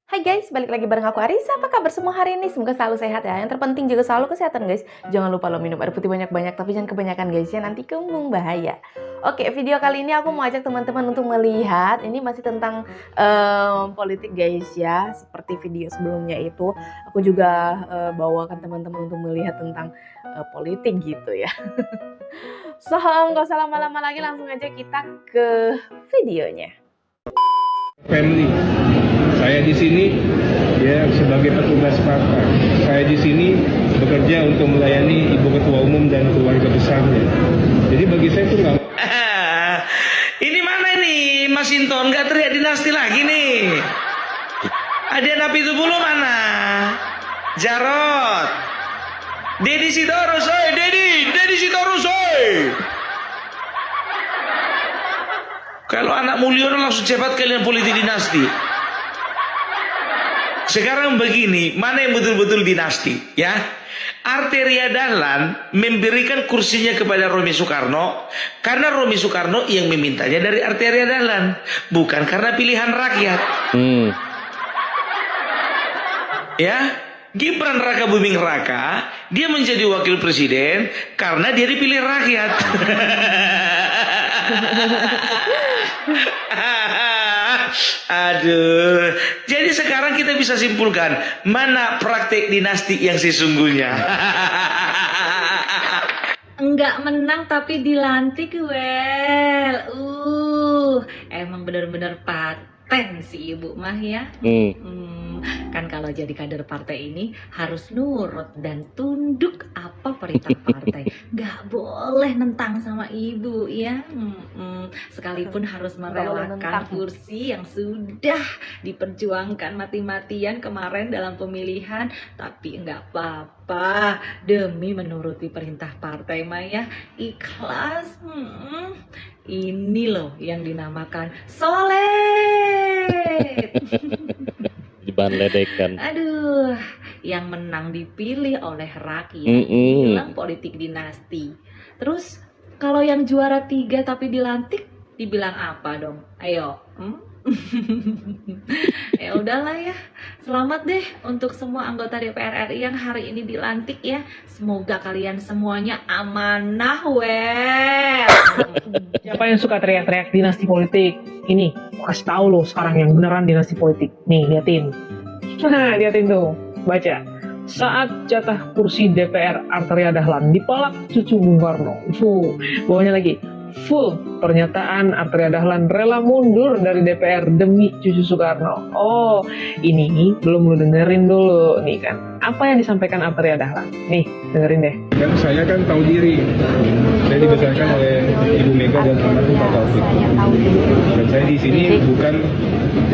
Hai guys, balik lagi bareng aku Arisa. Apa kabar semua hari ini? Semoga selalu sehat ya. Yang terpenting juga selalu kesehatan guys. Jangan lupa lo minum air putih banyak-banyak, tapi jangan kebanyakan guys ya, nanti kembung bahaya. Oke, video kali ini aku mau ajak teman-teman untuk melihat, ini masih tentang politik guys ya. Seperti video sebelumnya itu, aku juga bawakan teman-teman untuk melihat tentang politik gitu ya. So, nggak usah lama-lama lagi, langsung aja kita ke videonya. Family. Saya di sini ya sebagai petugas partai. Saya di sini bekerja untuk melayani Ibu Ketua Umum dan keluarga besarnya. Jadi bagi saya itu nggak. Ini mana nih Mas Inton? Nggak teriak dinasti lagi nih. Ada Napi Tubulu mana? Jarot. Dedi Sitorus, Dedi Sitorus, Kalau anak Mulyono langsung cepat kalian politik dinasti. Sekarang begini, mana yang betul-betul dinasti, ya? Arteria Dahlan memberikan kursinya kepada Romi Soekarno karena Romi Soekarno yang memintanya dari Arteria Dahlan, bukan karena pilihan rakyat. Ya, Gibran Raka Buming Raka dia menjadi wakil presiden karena dia dipilih rakyat. Aduh, jadi sekarang kita bisa simpulkan mana praktek dinasti yang sesungguhnya. Enggak menang tapi dilantik, well. Emang benar-benar paten si ibu mah ya. Kan kalau jadi kader partai ini harus nurut dan tunduk apa perintah partai. Gak boleh nentang sama ibu ya. Sekalipun harus merelakan kursi yang sudah diperjuangkan mati-matian kemarin dalam pemilihan, tapi enggak apa-apa demi menuruti perintah partai Maya ikhlas. Ini loh yang dinamakan solid. Bahan ledekan. Aduh, yang menang dipilih oleh rakyat. Bilang politik dinasti. Terus kalau yang juara 3 tapi dilantik, dibilang apa dong? Ayo. Ya udahlah ya. Selamat deh untuk semua anggota DPR RI yang hari ini dilantik ya. Semoga kalian semuanya amanah, well. Siapa yang suka teriak-teriak dinasti politik? Ini, kasih tahu lo sekarang yang beneran dinasti politik. Nih, liatin. Nah, liatin tuh. Baca. Saat jatah kursi DPR Arteria Dahlan dipalak cucu Bung Karno. Bawahnya lagi. Full pernyataan Arteria Dahlan rela mundur dari DPR demi cucu Soekarno. Oh, ini belum lu dengerin dulu nih kan. Apa yang disampaikan Arteria Dahlan? Nih, dengerin deh. Dan saya kan tahu diri. Saya dibesarkan oleh Ibu Mega dan almarhum Pak Taufik. Dan saya di sini bukan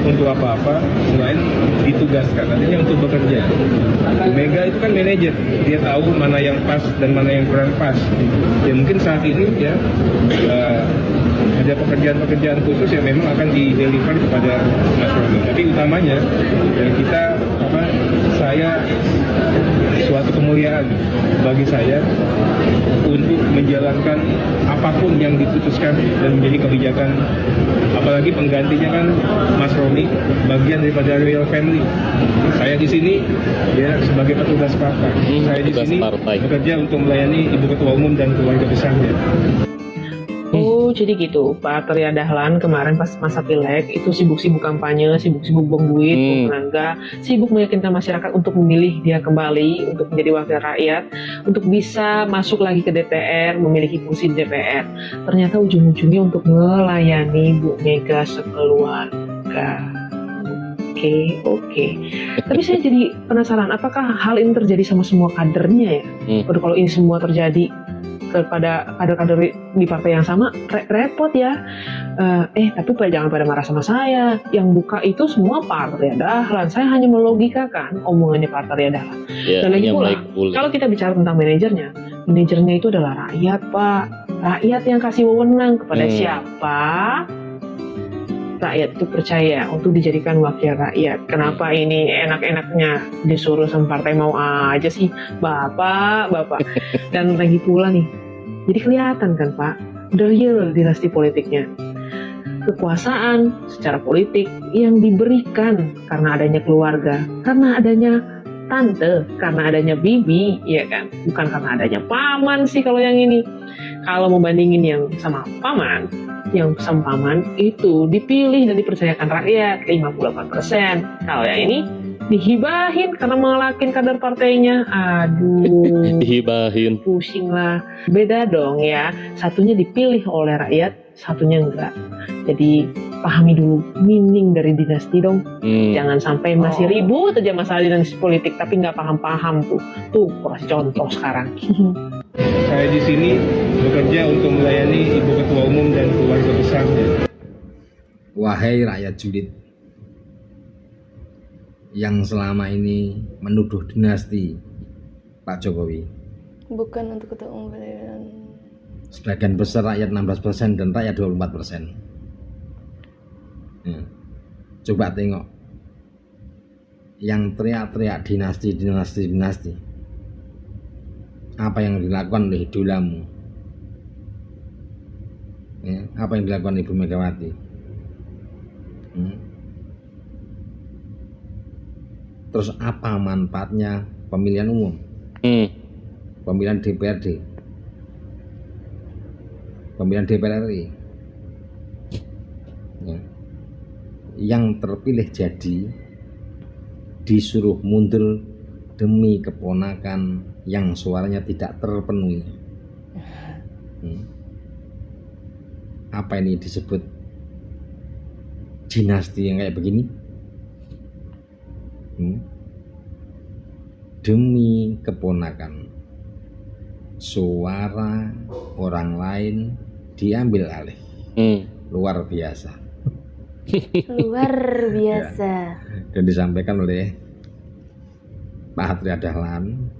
untuk apa-apa selain ditugaskan, artinya untuk bekerja. Ibu Mega itu kan manajer, dia tahu mana yang pas dan mana yang kurang pas. Ya mungkin saat ini ya ada pekerjaan-pekerjaan khusus yang memang akan di-deliver kepada Mas Romi. Tapi utamanya ya saya suatu kemuliaan bagi saya untuk menjalankan apapun yang diputuskan dan menjadi kebijakan, apalagi penggantinya kan Mas Romi, bagian daripada Royal Family. Saya di sini ya sebagai petugas partai. Saya di sini bekerja untuk melayani Ibu Ketua Umum dan keluarga besarnya. Oh, jadi gitu. Pak Arteria Dahlan kemarin pas masa pileg itu sibuk-sibuk kampanye, sibuk-sibuk buang duit, buang tenaga, sibuk meyakinkan masyarakat untuk memilih dia kembali untuk menjadi wakil rakyat, untuk bisa masuk lagi ke DPR, memiliki kursi di DPR. Ternyata ujung-ujungnya untuk melayani Bu Mega sekeluarga. Oke. Tapi saya jadi penasaran, apakah hal ini terjadi sama semua kadernya ya? Kalau ini semua terjadi kepada kader-kader di partai yang sama, repot ya. Tapi jangan pada marah sama saya. Yang buka itu semua Pak Arteria Dahlan. Saya hanya melogikakan omongannya Pak Arteria Dahlan. Dan lagi pula, kalau kita bicara tentang manajernya itu adalah rakyat, Pak. Rakyat yang kasih wewenang kepada siapa? Rakyat itu percaya untuk dijadikan wakil rakyat. Kenapa ini enak-enaknya disuruh sama partai mau aja sih, Bapak. Dan lagi pula nih, jadi kelihatan kan Pak, the real dinasti politiknya. kekuasaan secara politik yang diberikan karena adanya keluarga, karena adanya tante, karena adanya bibi, ya kan? Bukan karena adanya paman sih kalau yang ini. Kalau membandingin yang sama paman itu dipilih dan dipercayakan rakyat 58%. Kalau yang ini dihibahin karena mengalahin kader partainya. Aduh, Dihibahin. pusing lah. Beda dong ya, satunya dipilih oleh rakyat, satunya enggak. Jadi pahami dulu meaning dari dinasti dong. Jangan sampai masih ribut aja masalah dinasti politik tapi nggak paham-paham tuh. Tuh, kasih contoh sekarang. Saya di sini bekerja untuk melayani Ibu Ketua Umum dan keluarga besarnya. Wahai rakyat julid yang selama ini menuduh dinasti Pak Jokowi. Bukan untuk ketua umum. Sebagian besar rakyat 16% dan rakyat 24%. Coba tengok yang teriak-teriak dinasti. Apa yang dilakukan oleh idolamu? Apa yang dilakukan Ibu Megawati? Terus apa manfaatnya pemilihan umum? Pemilihan DPRD, pemilihan DPR RI, yang terpilih jadi disuruh mundur demi keponakan yang suaranya tidak terpenuhi. Apa ini disebut dinasti yang kayak begini? Demi keponakan, suara orang lain diambil alih. Luar biasa. Luar biasa. Dan disampaikan oleh Pak Arteria Dahlan,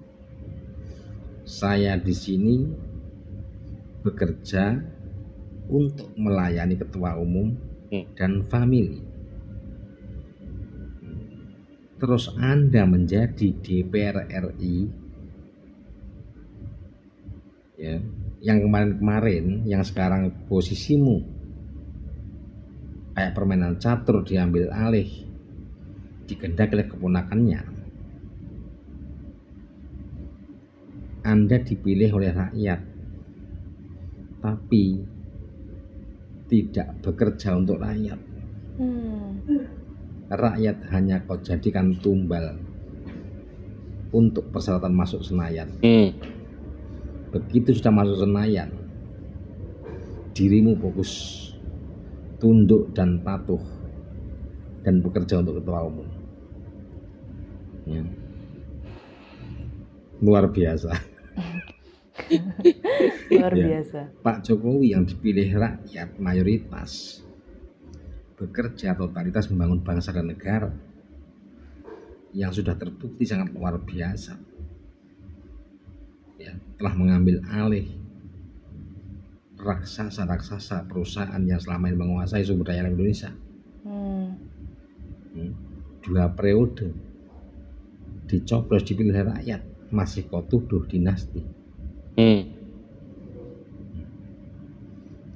saya di sini bekerja untuk melayani ketua umum dan famili. Terus Anda menjadi DPR RI, ya, yang kemarin-kemarin, yang sekarang posisimu kayak permainan catur diambil alih, digendaki oleh keponakannya. Anda dipilih oleh rakyat, tapi tidak bekerja untuk rakyat. Rakyat hanya kau jadikan tumbal untuk persyaratan masuk Senayan. Begitu sudah masuk Senayan, dirimu fokus tunduk dan patuh dan bekerja untuk ketua umum. Luar biasa. Luar biasa. Pak Jokowi yang dipilih rakyat mayoritas bekerja totalitas membangun bangsa dan negara yang sudah terbukti sangat luar biasa. Ya, telah mengambil alih raksasa perusahaan yang selama ini menguasai sumber daya alam Indonesia. 2 periode dicoblos dipilih rakyat, masih kau tuduh dinasti.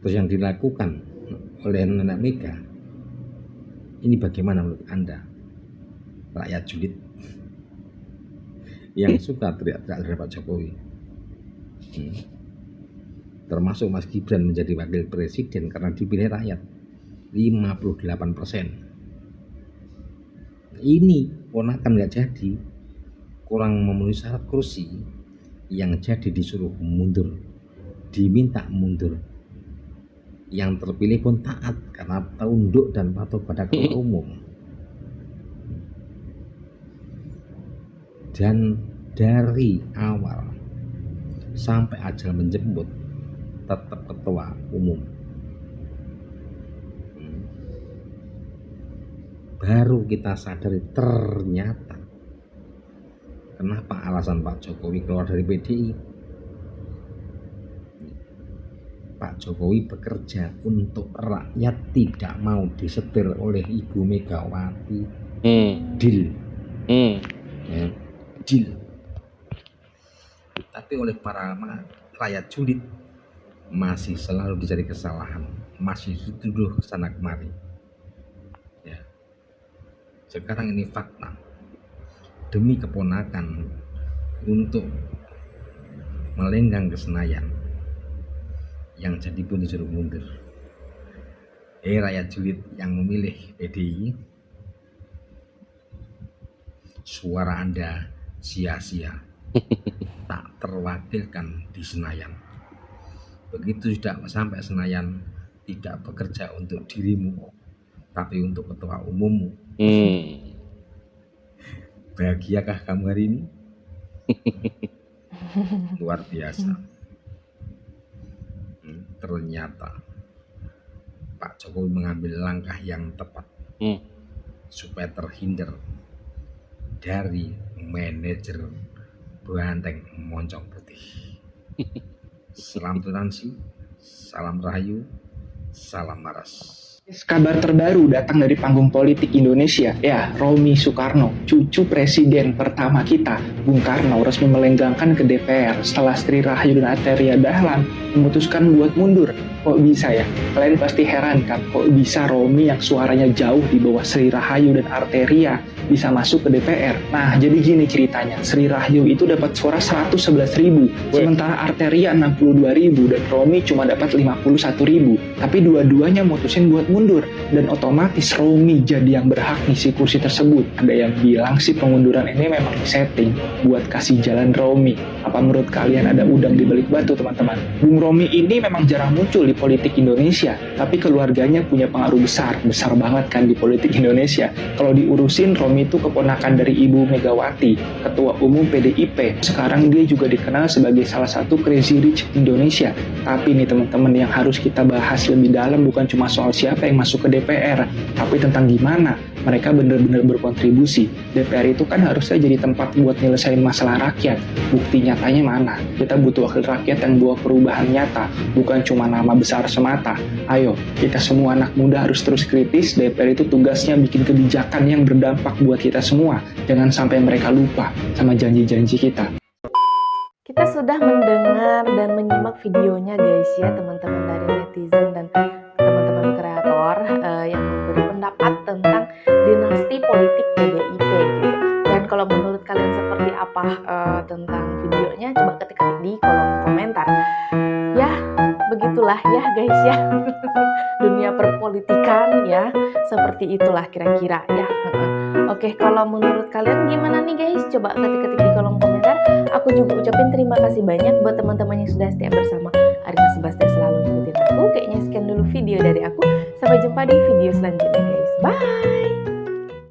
Terus yang dilakukan oleh Nenek Mega ini bagaimana menurut Anda, rakyat julid yang suka teriak-teriak terhadap Pak Jokowi? Termasuk Mas Gibran menjadi wakil presiden karena dipilih rakyat 58%. Ini ponakan nggak jadi, kurang memenuhi syarat kursi, yang jadi disuruh mundur, diminta mundur. Yang terpilih pun taat karena tunduk dan patuh pada ketua umum. Dan dari awal sampai ajal menjemput tetap ketua umum. Baru kita sadari ternyata kenapa alasan Pak Jokowi keluar dari PDI. Pak Jokowi bekerja untuk rakyat, tidak mau disetir oleh Ibu Megawati. Deal. Ya, deal. Tapi oleh para rakyat julid masih selalu dicari kesalahan. masih dituduh sana kemari. Ya, sekarang ini fakta. Demi keponakan untuk melenggang ke Senayan, yang jadi pun disuruh mundur. Rakyat julid yang memilih PDI, suara Anda sia-sia, tak terwakilkan di Senayan. Begitu sudah sampai Senayan, tidak bekerja untuk dirimu, tapi untuk ketua umummu. Bahagiakah kamu hari ini? Luar biasa. Ternyata Pak Jokowi mengambil langkah yang tepat supaya terhindar dari manajer banteng moncong putih. Salam toleransi, salam rahayu, salam maras. Kabar terbaru datang dari panggung politik Indonesia. Ya, Romy Soekarno, cucu presiden pertama kita, Bung Karno, resmi melenggangkan ke DPR setelah Sri Rahayu dan Arteria Dahlan memutuskan buat mundur. Kok bisa ya? Kalian pasti heran kan, kok bisa Romy yang suaranya jauh di bawah Sri Rahayu dan Arteria bisa masuk ke DPR? Nah, jadi gini ceritanya. Sri Rahayu itu dapat suara 111.000, sementara Arteria 62.000 dan Romy cuma dapat 51.000. Tapi dua-duanya mutusin buat mundur dan otomatis Romy jadi yang berhak ngisi kursi tersebut. Ada yang bilang sih pengunduran ini memang disetting buat kasih jalan Romy. Apa menurut kalian ada udang di balik batu, teman-teman? Bung Romy ini memang jarang muncul di politik Indonesia, tapi keluarganya punya pengaruh besar banget kan di politik Indonesia. Kalau diurusin, Romy itu keponakan dari Ibu Megawati, Ketua Umum PDIP. Sekarang dia juga dikenal sebagai salah satu Crazy Rich Indonesia. Tapi nih teman-teman, yang harus kita bahas lebih dalam bukan cuma soal siapa yang masuk ke DPR, tapi tentang gimana mereka benar-benar berkontribusi. DPR itu kan harusnya jadi tempat buat nyelesain masalah rakyat. Bukti nyatanya mana? Kita butuh wakil rakyat yang bawa perubahan nyata, bukan cuma nama besar semata. Ayo, kita semua anak muda harus terus kritis. DPR itu tugasnya bikin kebijakan yang berdampak buat kita semua. Jangan sampai mereka lupa sama janji-janji kita. Kita sudah mendengar dan menyimak videonya guys ya, teman-teman dari netizen dan teman-teman kreator yang memberi pendapat tentang dinasti politik PDIP gitu. Dan kalau menurut kalian seperti apa tentang videonya, coba ketik-ketik di kolom komentar. Ya, begitulah ya guys ya. Dunia perpolitikan ya, seperti itulah kira-kira ya. Oke, kalau menurut kalian gimana nih guys? Coba ketik-ketik di kolom komentar. Aku juga ucapin terima kasih banyak buat teman-teman yang sudah setia bersama Arina Sebastian selalu ngikutin aku. Kayaknya sekian dulu video dari aku. Sampai jumpa di video selanjutnya guys. Bye!